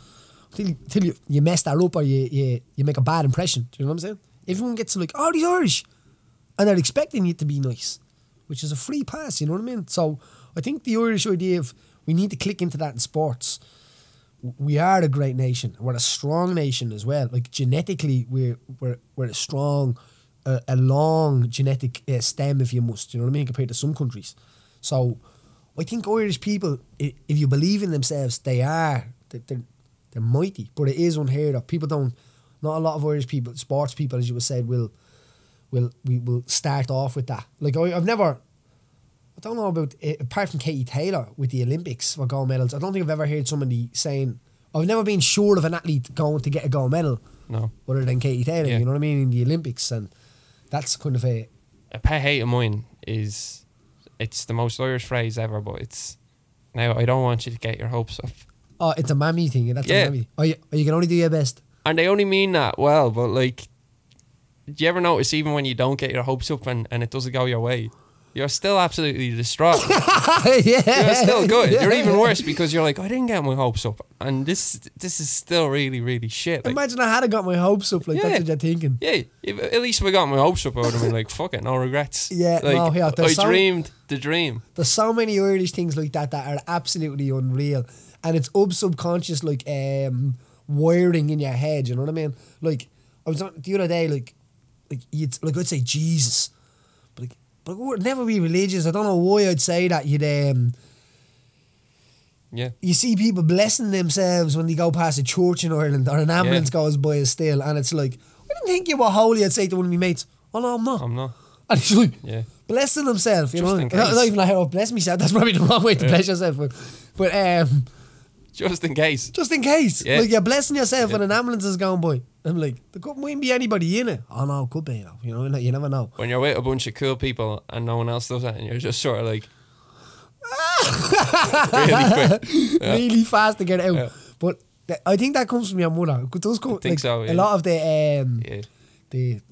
you mess that up or you make a bad impression. Do you know what I'm saying? Everyone gets like, oh, he's Irish. And they're expecting you to be nice, which is a free pass, you know what I mean? So I think the Irish idea of we need to click into that in sports. We are a great nation. We're a strong nation as well. Like genetically, we're a strong, a long genetic stem, if you must. You know what I mean? Compared to some countries. So I think Irish people, if you believe in themselves, they're mighty. But it is unheard of. People don't. Not a lot of Irish people, sports people, as you said, will start off with that. Like I don't know about it, apart from Katie Taylor with the Olympics for gold medals. I don't think I've ever heard somebody saying I've never been sure of an athlete going to get a gold medal. No, other than Katie Taylor, you know what I mean, in the Olympics, and that's kind of a pet hate of mine is it's the most Irish phrase ever, but it's now I don't want you to get your hopes up. Oh, it's a mammy thing. That's a mammy. Oh, you can only do your best. And they only mean that well, but like, do you ever notice even when you don't get your hopes up and it doesn't go your way, you're still absolutely distraught. You're still good. You're even worse because you're like, I didn't get my hopes up, and this is still really, really shit. Like, imagine I had got my hopes up. Like that's what you're thinking. Yeah, at least we got my hopes up. I would have been like, fuck it, no regrets. Yeah, like, I dreamed the dream. There's so many Irish things like that are absolutely unreal, and it's subconscious, like wiring in your head. You know what I mean? Like I was on the other day, like I'd say Jesus, but it would never be religious. I don't know why I'd say that. Yeah. You see people blessing themselves when they go past a church in Ireland or an ambulance goes by us still, and it's like, I didn't think you were holy. I'd say to one of my mates, oh no, I'm not. I'm not. And he's like, blessing himself, you Just know. in case. Not even like, oh, bless myself. That's probably the wrong way to bless yourself. But Just in case. just in case. Yeah. Like, you're blessing yourself when an ambulance is going by. I'm like, there mightn't be anybody in it. Oh no, could be, you know, you never know. When you're with a bunch of cool people and no one else does that, and you're just sort of like, really quick. Yeah. Really fast to get out. Yeah. But I think that comes from your mother. It does come, I think so, yeah. A lot of the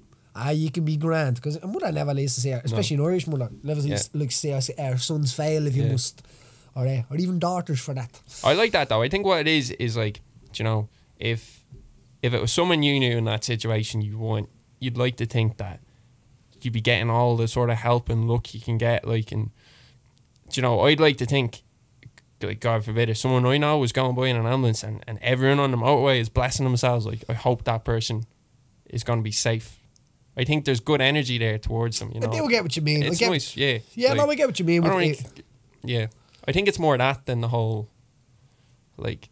you can be grand, because a mother never likes to say, especially an Irish mother, never likes to say our sons fail if you must, or even daughters for that. I like that though. I think what it is like, you know, if it was someone you knew in that situation, you'd like to think that you'd be getting all the sort of help and luck you can get, like, and you know, I'd like to think, like, God forbid, if someone I know was going by in an ambulance and everyone on the motorway is blessing themselves, like, I hope that person is going to be safe. I think there's good energy there towards them, you know. I do get what you mean. It's nice, yeah. Yeah, like, no, I get what you mean. I think it's more that than the whole, like...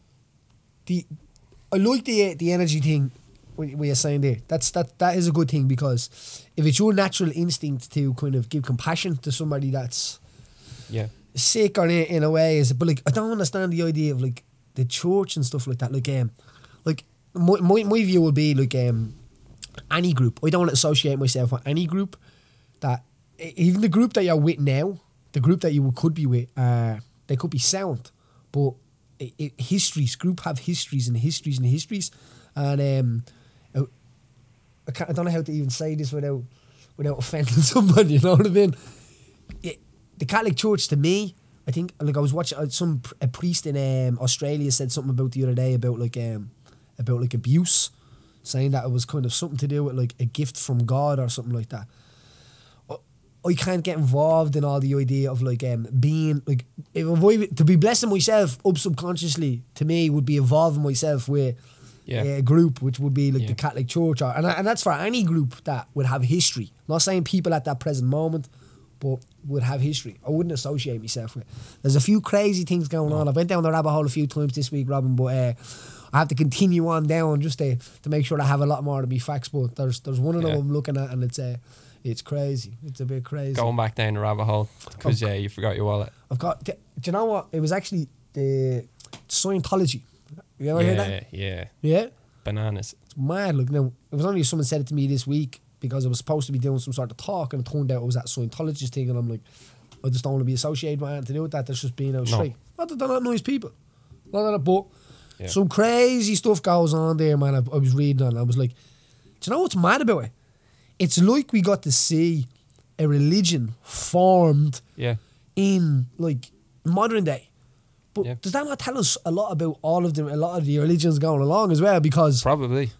I like the energy thing what you're saying there. That is a good thing, because if it's your natural instinct to kind of give compassion to somebody that's sick or in a way, but like, I don't understand the idea of like the church and stuff like that. Like my view would be like any group. I don't want to associate myself with any group. That even the group that you're with now, the group that you could be with, they could be sound, but histories. Group have histories and histories and histories, and I don't know how to even say this without offending somebody. You know what I mean? The Catholic Church, to me, I think, like, I was watching a priest in Australia said something about the other day about abuse, saying that it was kind of something to do with like a gift from God or something like that. I can't get involved in all the idea of like being like, to be blessing myself up subconsciously, to me would be involving myself with a group, which would be like the Catholic Church, and that's for any group that would have history. I'm not saying people at that present moment, but would have history. I wouldn't associate myself with. There's a few crazy things going on. I've went down the rabbit hole a few times this week, Robin, but I have to continue on down just to make sure I have a lot more to be facts. But there's one of them I'm looking at, and it's crazy. It's a bit crazy. Going back down the rabbit hole because you forgot your wallet. Do you know what? It was actually the Scientology. You ever heard that? Yeah. Bananas. It's mad. Look, now it was only someone said it to me this week, because I was supposed to be doing some sort of talk, and it turned out it was that Scientologist thing, and I'm like, I just don't want to be associated with anything to do with that. That's just being out straight. Not that they're not nice people. Not that, but some crazy stuff goes on there, man. I was reading and I was like, do you know what's mad about it? It's like we got to see a religion formed in like modern day. But does that not tell us a lot about a lot of the religions going along as well? Because probably,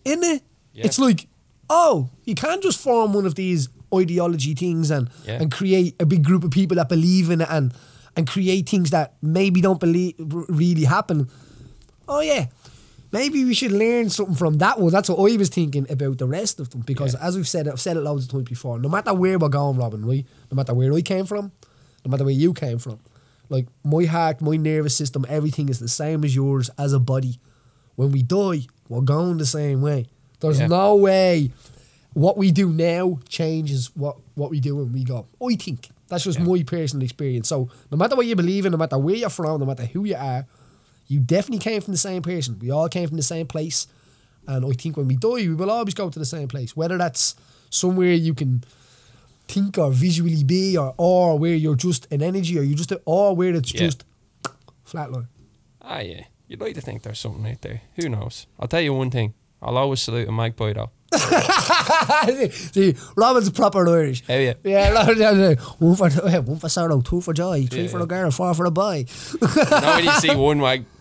isn't it? Yeah. It's like, oh, you can't just form one of these ideology things and create a big group of people that believe in it and create things that maybe don't really happen. Oh yeah, maybe we should learn something from that one. That's what I was thinking about the rest of them, because as I've said it loads of times before, no matter where we're going, Robin, right? No matter where I came from, no matter where you came from, like my heart, my nervous system, everything is the same as yours as a body. When we die, we're going the same way. There's no way what we do now changes what we do when we go. I think. That's just my personal experience. So no matter what you believe in, no matter where you're from, no matter who you are, you definitely came from the same person. We all came from the same place. And I think when we die, we will always go to the same place. Whether that's somewhere you can think or visually be, or where you're just an energy, or where it's just flatline. Ah, yeah. You'd like to think there's something out there. Who knows? I'll tell you one thing. I'll always salute a magpie though. See, Robin's proper Irish. Oh yeah. Yeah, one for sorrow, two for joy, three for the girl, four for the boy. You know when you see one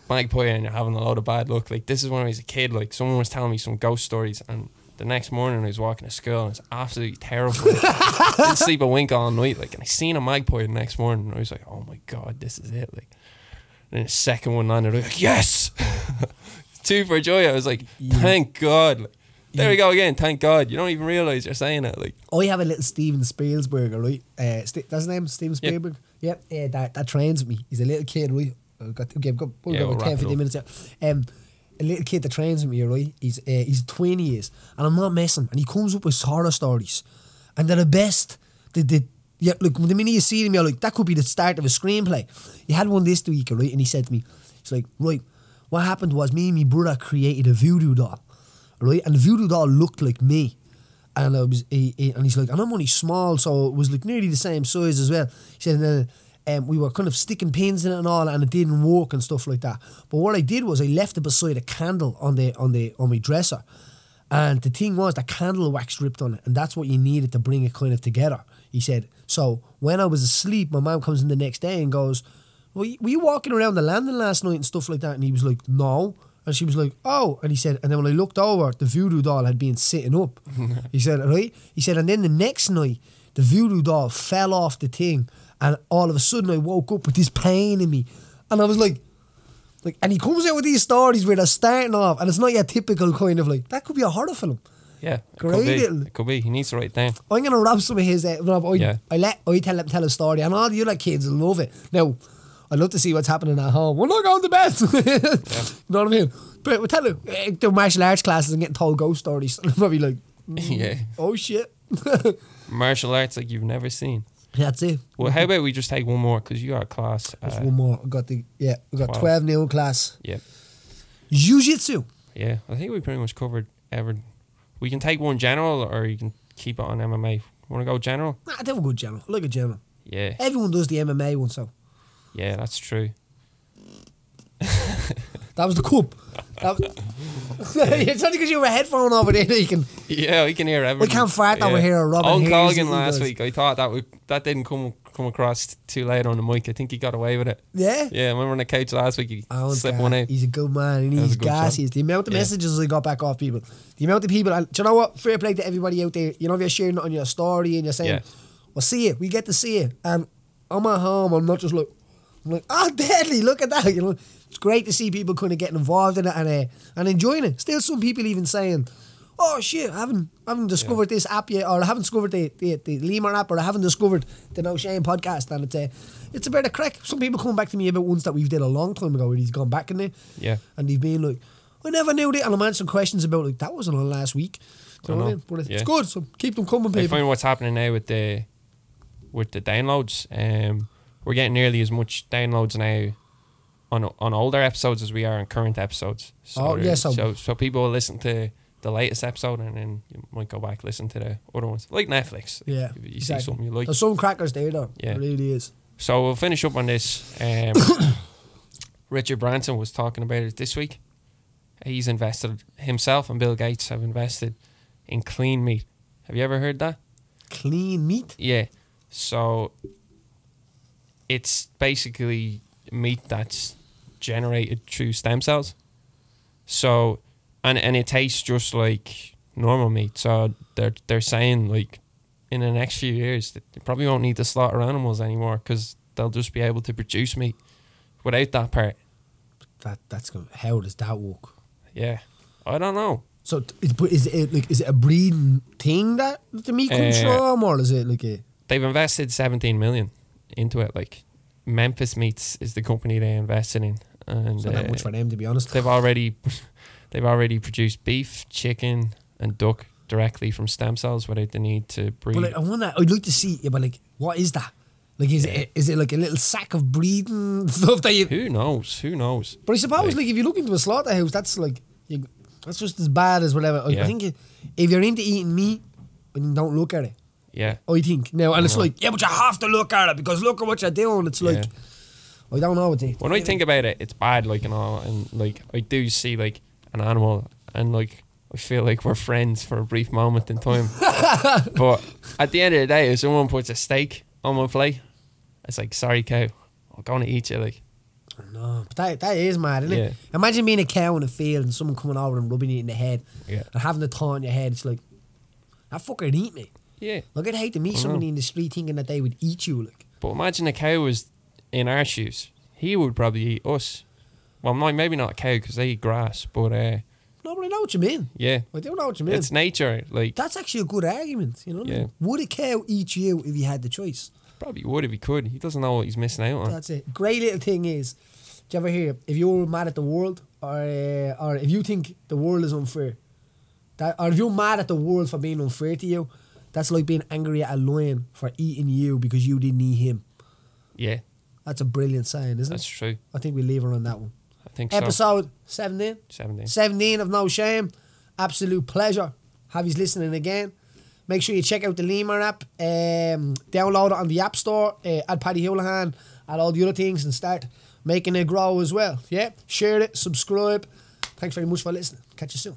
magpie and you're having a load of bad luck, like this is when I was a kid, like someone was telling me some ghost stories, and the next morning I was walking to school and it's absolutely terrible. Didn't sleep a wink all night, like, and I seen a magpie the next morning and I was like, oh my god, this is it, like. And then the second one landed, I was like, yes! Two for joy. I was like, thank God. Like, there we go again, thank God. You don't even realise you're saying it. Like, I have a little Steven Spielberg, right? That's his name, Steven Spielberg. Yep. That trains me. He's a little kid, right? I've got about we'll 10, 15 minutes there. A little kid that trains with me, right? He's 20 years, and I'm not messing. And he comes up with horror stories, and they're the best. Yeah, look, the minute you see them, you're like, that could be the start of a screenplay. He had one this week, right? And he said to me, he's like, right, what happened was me and my brother created a voodoo doll, right? And the voodoo doll looked like me. And and he's like, and I'm only small, so it was like nearly the same size as well. He said, we were kind of sticking pins in it and all, and it didn't work and stuff like that. But what I did was I left it beside a candle on my dresser, and the thing was the candle wax dripped on it, and that's what you needed to bring it kind of together. He said, so when I was asleep, my mum comes in the next day and goes, were you walking around the landing last night and stuff like that? And he was like, no. And she was like, oh. And he said, and then when I looked over, the voodoo doll had been sitting up. He said, right? He said, and then the next night, the voodoo doll fell off the thing, and all of a sudden I woke up with this pain in me. And I was like, and he comes out with these stories where they're starting off, and it's not your typical kind of like, that could be a horror film. Yeah, it could be. He needs to write it down. I'm going to rob some of his, I tell a story, and all the other kids will love it. Now, I'd love to see what's happening at home. We're not going to bed. You know what I mean? But we'll tell them, do martial arts classes and getting told ghost stories. And they'll be like, oh shit. Martial arts like you've never seen. That's it. Well, how about we just take one more, because you got a class. Just one more. We got 12 new class. Yeah. Jiu-jitsu. Yeah, I think we pretty much covered everything. We can take one general, or you can keep it on MMA. Want to go general? Nah, I think we'll go general. I like a general. Yeah. Everyone does the MMA one, so. Yeah, that's true. That was the cup. It's only because you have a headphone over there that you can. Yeah, we can hear everything. We can't fart over here or Robin. Old Colgan last week, I thought that didn't come across too late on the mic. I think he got away with it. Yeah? Yeah, I remember on the couch last week, he slipped one out. He's a good man, and he's gassy. The amount of messages I got back off people. The amount of people, and do you know what? Fair play to everybody out there. You know, if you're sharing it on your story and you're saying, well, see it. We get to see it. And I'm at home, I'm not just like, oh, deadly, look at that. You know, it's great to see people kind of getting involved in it and enjoying it. Still some people even saying, oh shit, I haven't discovered this app yet, or I haven't discovered the Limor app, or I haven't discovered the No Shame podcast. And it's a bit of crack. Some people come back to me about ones that we've did a long time ago where he's gone back in there. Yeah. And they've been like, I never knew that. And I'm answering questions about like, that wasn't on last week. Do you know what I mean? But it's good, so keep them coming, people. I find what's happening now with the downloads, we're getting nearly as much downloads now on older episodes as we are on current episodes. So so people will listen to the latest episode, and then you might go back listen to the other ones, like Netflix. Yeah, if you see something you like. There's some crackers there, though. Yeah, it really is. So we'll finish up on this. Richard Branson was talking about it this week. He's invested, himself and Bill Gates have invested in clean meat. Have you ever heard that? Clean meat? Yeah. So it's basically meat that's generated through stem cells. So and it tastes just like normal meat. So they're saying like in the next few years that they probably won't need to slaughter animals anymore, because they'll just be able to produce meat without that part. That's good. How does that work? Yeah, I don't know. So is it a breeding thing that the meat comes from, or is it like a? They've invested 17 million into it. Like Memphis Meats is the company they invested in, and so not much for them, to be honest. They've already produced beef, chicken, and duck directly from stem cells without the need to breed. But like, I wonder, I'd like to see. Yeah, but like, what is that? Like, is it like a little sack of breeding stuff that you? Who knows? But I suppose like if you look into a slaughterhouse, that's like that's just as bad as whatever. I think if you're into eating meat, then don't look at it. Yeah, I think now, and it's like, yeah, but you have to look at it because look at what you're doing. It's like, I don't know what to. When I think about it, it's bad, like, and all, and like I do see like an animal, and like I feel like we're friends for a brief moment in time. But at the end of the day, if someone puts a steak on my plate, it's like, sorry cow, I'm going to eat you. Like, no, but that is mad, isn't it? Imagine being a cow in a field and someone coming over and rubbing you in the head, and having the thought in your head. It's like, that fucker eat me. Yeah, like I'd hate to meet somebody in the street thinking that they would eat you. Like, but imagine a cow was in our shoes. He would probably eat us. Well, maybe not a cow because they eat grass, but no, but I know what you mean. Yeah, I do know what you mean. It's nature. Like, that's actually a good argument. You know what I mean? Would a cow eat you if he had the choice? Probably would if he could. He doesn't know what he's missing out on. That's it. Great little thing is, Do you ever hear, if you're mad at the world, or if you think the world is unfair, or if you're mad at the world for being unfair to you, that's like being angry at a lion for eating you because you didn't eat him. Yeah. That's a brilliant saying, isn't That's it? true. I think we leave her on that one. I think so. Episode 17. 17 of No Shame. Absolute pleasure. Have you listening again. Make sure you check out the Limor app. Download it on the App Store. Add Paddy Holohan. Add all the other things and start making it grow as well. Yeah? Share it. Subscribe. Thanks very much for listening. Catch you soon.